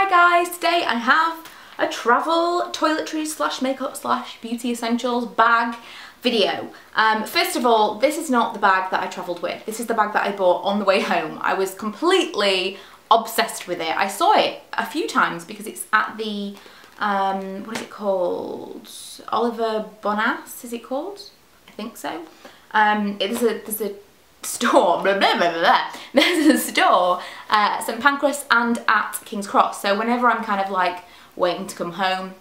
Hi guys, today I have a travel toiletries slash makeup slash beauty essentials bag video. First of all, this is not the bag that I travelled with. This is the bag that I bought on the way home. I was completely obsessed with it. I saw it a few times because it's at the, what is it called? Oliver Bonas, is it called? I think so. There's a store, blah, blah, blah, blah. There's a store at St Pancras and at King's Cross. So whenever I'm kind of like waiting to come home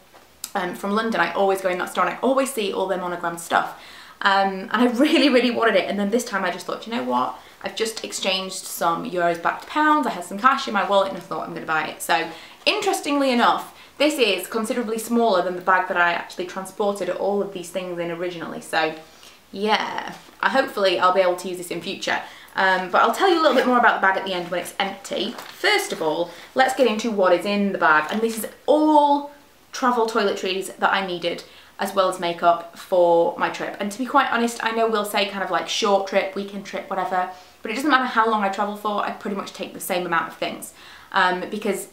from London, I always go in that store and I always see all their monogram stuff. And I really wanted it. And then this time I just thought, you know what? I've just exchanged some euros back to pounds. I had some cash in my wallet and I thought I'm going to buy it. So interestingly enough, this is considerably smaller than the bag that I actually transported all of these things in originally. So yeah, hopefully I'll be able to use this in future. But I'll tell you a little bit more about the bag at the end when it's empty. First of all, let's get into what is in the bag. And this is all travel toiletries that I needed, as well as makeup for my trip. And to be quite honest, I know we'll say kind of like short trip, weekend trip, whatever, but it doesn't matter how long I travel for, I pretty much take the same amount of things. Because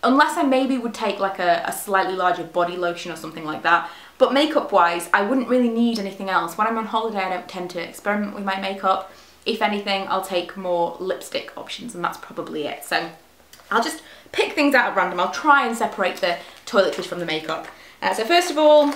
unless I maybe would take like a slightly larger body lotion or something like that, but makeup wise, I wouldn't really need anything else. When I'm on holiday, I don't tend to experiment with my makeup. If anything, I'll take more lipstick options and that's probably it. So I'll just pick things out at random. I'll try and separate the toiletries from the makeup. So first of all,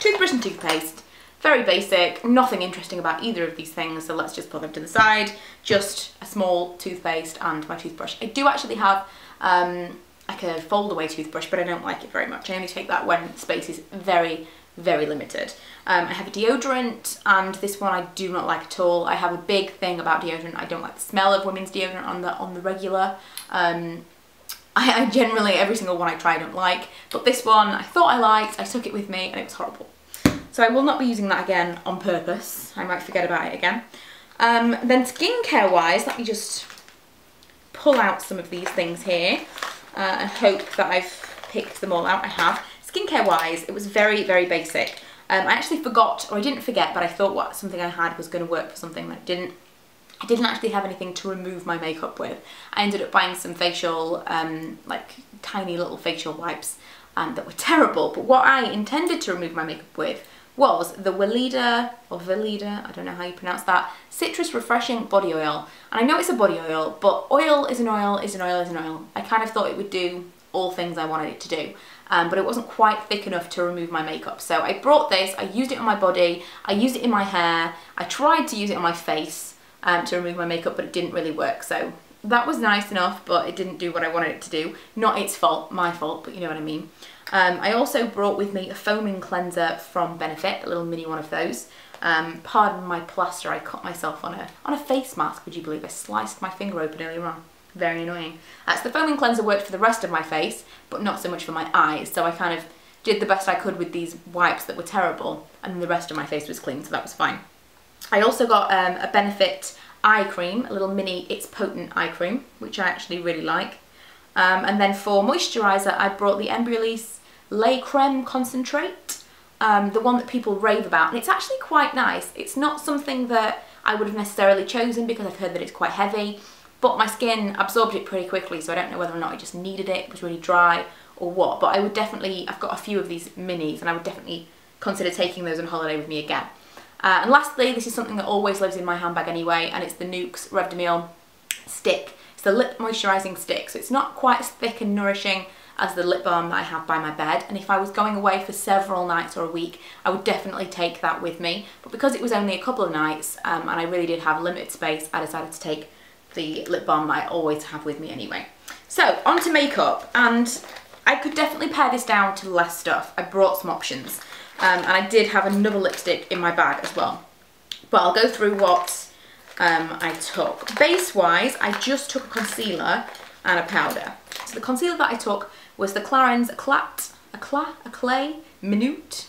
toothbrush and toothpaste. Very basic, nothing interesting about either of these things, so let's just put them to the side. Just a small toothpaste and my toothbrush. I do actually have like a fold-away toothbrush, but I don't like it very much. I only take that when space is very limited. I have a deodorant, and this one I do not like at all. I have a big thing about deodorant. I don't like the smell of women's deodorant on the regular. I generally, every single one I try I don't like, but this one I thought I liked, I took it with me and it was horrible. So I will not be using that again on purpose. I might forget about it again. Then skincare wise, let me just pull out some of these things here and hope that I've picked them all out. I have. Skincare wise, it was very basic. I actually forgot, or I didn't forget, but I thought something I had was going to work for something that didn't. I didn't actually have anything to remove my makeup with. I ended up buying some facial, like tiny little facial wipes that were terrible. But what I intended to remove my makeup with was the Weleda, or Veleda, I don't know how you pronounce that, Citrus Refreshing Body Oil. And I know it's a body oil, but oil is an oil is an oil is an oil. I kind of thought it would do all things I wanted it to do. But it wasn't quite thick enough to remove my makeup. So I brought this, I used it on my body, I used it in my hair, I tried to use it on my face to remove my makeup, but it didn't really work. So that was nice enough, but it didn't do what I wanted it to do. Not its fault, my fault, but you know what I mean. I also brought with me a foaming cleanser from Benefit, a little mini one of those. Pardon my plaster, I cut myself on a face mask, would you believe? I sliced my finger open earlier on. Very annoying. So the foaming cleanser worked for the rest of my face, but not so much for my eyes. So I kind of did the best I could with these wipes that were terrible, and then the rest of my face was clean, so that was fine. I also got a Benefit eye cream, a little mini It's Potent eye cream, which I actually really like. And then for moisturiser, I brought the Embryolisse Lait Creme Concentrate, the one that people rave about, and it's actually quite nice. It's not something that I would have necessarily chosen because I've heard that it's quite heavy, but my skin absorbed it pretty quickly, so I don't know whether or not I just needed it, it was really dry or what, but I would definitely, I've got a few of these minis and I would definitely consider taking those on holiday with me again. And lastly, this is something that always lives in my handbag anyway, and it's the Nuxe Revdemil stick. It's the lip moisturising stick, so it's not quite as thick and nourishing as the lip balm that I have by my bed, and if I was going away for several nights or a week, I would definitely take that with me. But because it was only a couple of nights and I really did have limited space, I decided to take the lip balm that I always have with me anyway. So on to makeup, and I could definitely pare this down to less stuff. I brought some options, and I did have another lipstick in my bag as well, but I'll go through what I took. Base wise, I just took a concealer and a powder. So the concealer that I took was the Clarins Eclat Minute,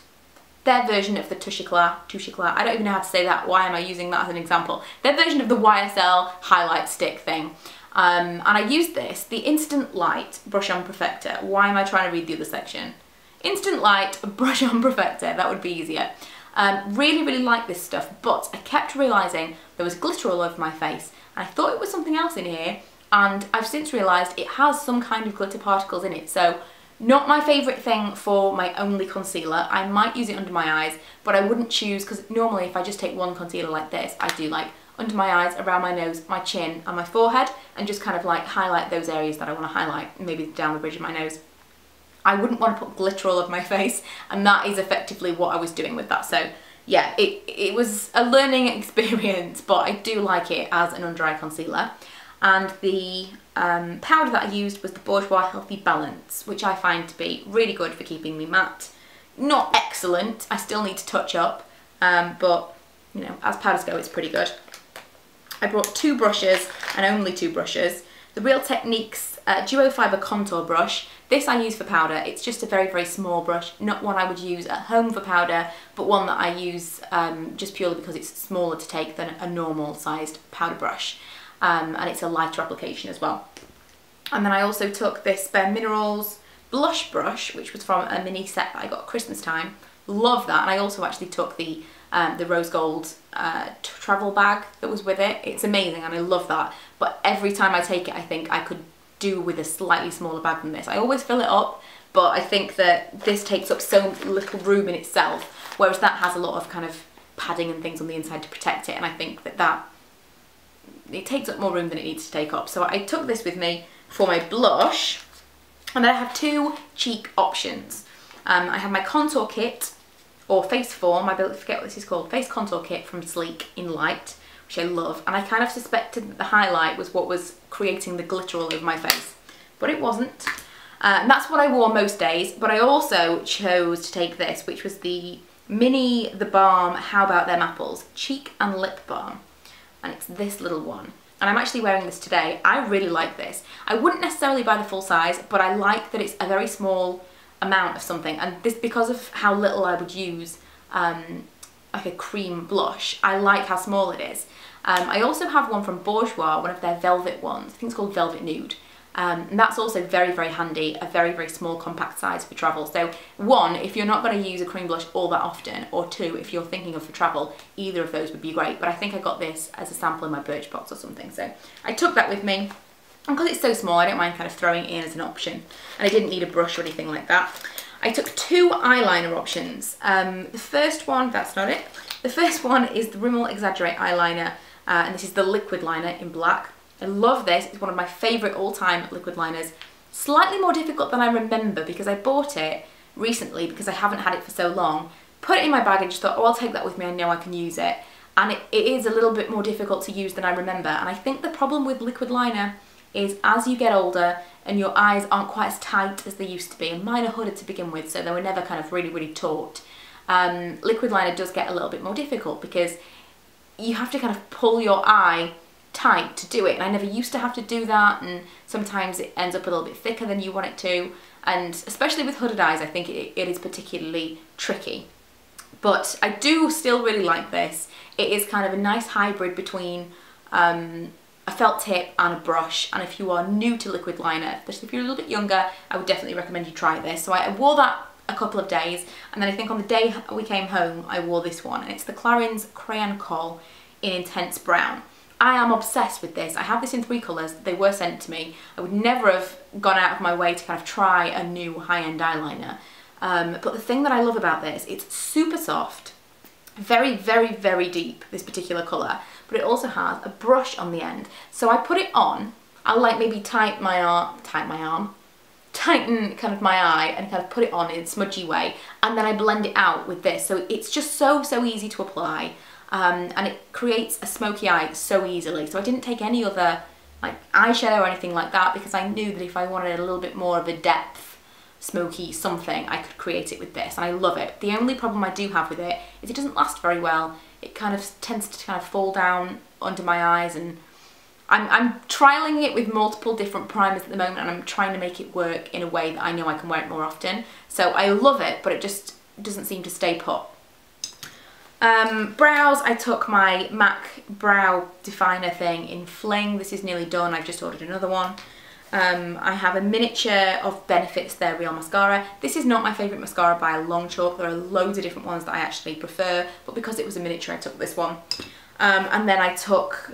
their version of the Touche Eclat, I don't even know how to say that, why am I using that as an example? Their version of the YSL highlight stick thing. And I used this, the Instant Light Brush On Perfector. Why am I trying to read the other section? Instant Light Brush On Perfector, that would be easier. Really like this stuff, but I kept realising there was glitter all over my face, and I thought it was something else in here, and I've since realised it has some kind of glitter particles in it, so not my favourite thing for my only concealer. I might use it under my eyes, but I wouldn't choose, because normally if I just take one concealer like this, I do like under my eyes, around my nose, my chin and my forehead, and just kind of like highlight those areas that I want to highlight, maybe down the bridge of my nose. I wouldn't want to put glitter all over my face, and that is effectively what I was doing with that. So yeah, it was a learning experience, but I do like it as an under eye concealer. And the powder that I used was the Bourjois Healthy Balance, which I find to be really good for keeping me matte. Not excellent, I still need to touch up, but you know, as powders go, it's pretty good. I brought 2 brushes, and only 2 brushes. The Real Techniques Duo Fibre Contour Brush. This I use for powder. It's just a very, very small brush, not one I would use at home for powder, but one that I use just purely because it's smaller to take than a normal sized powder brush. And it's a lighter application as well. And then I also took this Bare Minerals blush brush, which was from a mini set that I got at Christmas time. Love that. And I also actually took the rose gold travel bag that was with it. It's amazing and I love that, but every time I take it I think I could do with a slightly smaller bag than this. I always fill it up, but I think that this takes up so little room in itself, whereas that has a lot of kind of padding and things on the inside to protect it, and I think that it takes up more room than it needs to take up. So I took this with me for my blush, and then I have 2 cheek options. I have my contour kit, or face form, I forget what this is called, face contour kit from Sleek in Light, which I love, and I kind of suspected that the highlight was what was creating the glitter all over my face, but it wasn't. And that's what I wore most days, but I also chose to take this, which was the mini The Balm How About Them Apples Cheek and Lip Balm, and it's this little one. And I'm actually wearing this today. I really like this. I wouldn't necessarily buy the full size, but I like that it's a very small amount of something, and this, because of how little I would use like a cream blush, I like how small it is. I also have one from Bourjois, one of their velvet ones. I think it's called Velvet Nude, and that's also very, very handy, a very, very small compact size for travel. So 1, if you're not going to use a cream blush all that often, or 2, if you're thinking of for travel, either of those would be great. But I think I got this as a sample in my Birchbox or something, so I took that with me. And because it's so small, I don't mind kind of throwing it in as an option. And I didn't need a brush or anything like that. I took 2 eyeliner options. The first one, that's not it. The first one is the Rimmel Exaggerate eyeliner. And this is the liquid liner in black. I love this. It's one of my favourite all-time liquid liners. Slightly more difficult than I remember, because I bought it recently because I haven't had it for so long. Put it in my bag and just thought, oh, I'll take that with me. I know I can use it. And it is a little bit more difficult to use than I remember. And I think the problem with liquid liner is as you get older and your eyes aren't quite as tight as they used to be, and mine are hooded to begin with, so they were never kind of really, really taut. Liquid liner does get a little bit more difficult because you have to kind of pull your eye tight to do it, and I never used to have to do that, and sometimes it ends up a little bit thicker than you want it to, and especially with hooded eyes I think it is particularly tricky. But I do still really like this. It is kind of a nice hybrid between a felt tip and a brush, and if you are new to liquid liner, especially if you're a little bit younger, I would definitely recommend you try this. So I wore that a couple of days, and then I think on the day we came home I wore this one, and it's the Clarins Crayon Kohl in Intense Brown. I am obsessed with this. I have this in 3 colours. They were sent to me. I would never have gone out of my way to kind of try a new high-end eyeliner. But the thing that I love about this, it's super soft, very, very, very deep, this particular colour, but it also has a brush on the end. So I put it on, I'll like maybe tighten kind of my eye and kind of put it on in a smudgy way, and then I blend it out with this. So it's just so easy to apply, and it creates a smoky eye so easily. So I didn't take any other like eyeshadow or anything like that, because I knew that if I wanted a little bit more of a depth smoky something, I could create it with this, and I love it. The only problem I do have with it is it doesn't last very well. It kind of tends to kind of fall down under my eyes, and I'm trialling it with multiple different primers at the moment, and I'm trying to make it work in a way that I know I can wear it more often. So I love it, but it just doesn't seem to stay put. Brows, I took my MAC brow definer thing in Fling. This is nearly done. I've just ordered another one. I have a miniature of Benefit's Their Real Mascara. This is not my favourite mascara by a long chalk. There are loads of different ones that I actually prefer, but because it was a miniature I took this one. And then I took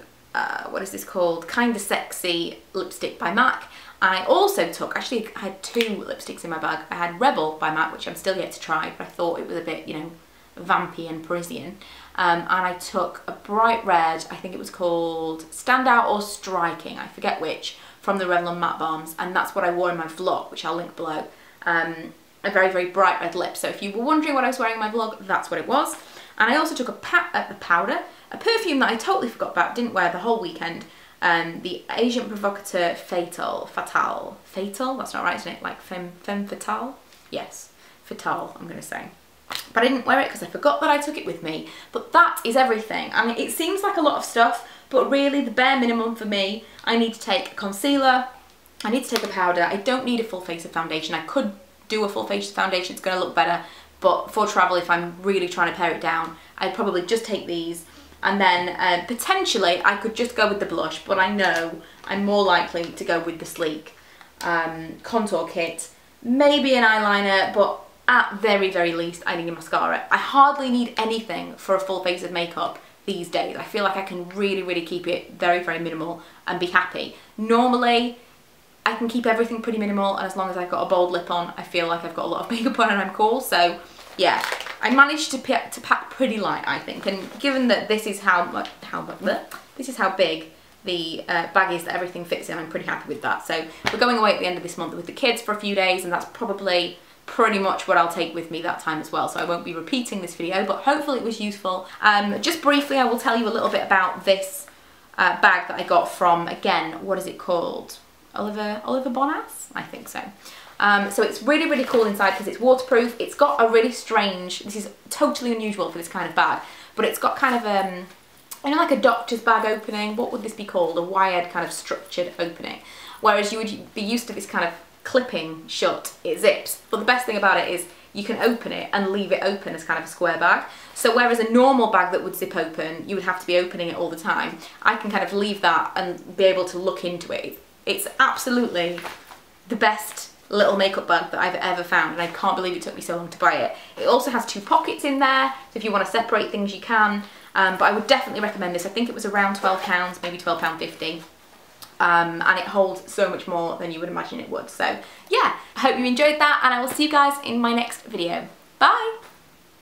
what is this called? Kinda Sexy lipstick by MAC. And I also took, actually I had 2 lipsticks in my bag. I had Rimmel by MAC, which I'm still yet to try, but I thought it was a bit, you know, vampy and Parisian. And I took a bright red, I think it was called Standout or Striking, I forget which, from the Revlon Matte Balms, and that's what I wore in my vlog, which I'll link below. A very, very bright red lip. So if you were wondering what I was wearing in my vlog, that's what it was. And I also took a powder, a perfume that I totally forgot about, didn't wear the whole weekend. The Asian Provocateur Fatal, that's not right, isn't it? Like femme fatale? Yes, fatale, I'm gonna say. But I didn't wear it because I forgot that I took it with me. But that is everything. I mean, it seems like a lot of stuff, but really the bare minimum for me, I need to take a concealer, I need to take a powder, I don't need a full face of foundation. I could do a full face of foundation, it's gonna look better, but for travel, if I'm really trying to pare it down, I'd probably just take these. And then potentially I could just go with the blush, but I know I'm more likely to go with the Sleek contour kit, maybe an eyeliner, but at very, very least I need a mascara. I hardly need anything for a full face of makeup these days. I feel like I can really, really keep it very, very minimal and be happy. Normally, I can keep everything pretty minimal, and as long as I've got a bold lip on, I feel like I've got a lot of makeup on and I'm cool. So yeah, I managed to pack pretty light, I think, and given that this is this is how big the bag is that everything fits in, I'm pretty happy with that. So we're going away at the end of this month with the kids for a few days, and that's probably pretty much what I'll take with me that time as well. So I won't be repeating this video, but hopefully it was useful. Just briefly, I will tell you a little bit about this bag that I got from, again, what is it called? Oliver Bonas? I think so. So it's really, really cool inside because it's waterproof. It's got a really strange, this is totally unusual for this kind of bag, but it's got kind of, you know, like a doctor's bag opening. What would this be called? A wired kind of structured opening. Whereas you would be used to this kind of clipping shut, it zips. But the best thing about it is you can open it and leave it open as kind of a square bag. So whereas a normal bag that would zip open, you would have to be opening it all the time, I can kind of leave that and be able to look into it. It's absolutely the best little makeup bag that I've ever found, and I can't believe it took me so long to buy it. It also has 2 pockets in there, so if you want to separate things you can, but I would definitely recommend this. I think it was around £12, maybe £12.50. And it holds so much more than you would imagine it would. So yeah, I hope you enjoyed that, and I will see you guys in my next video. Bye!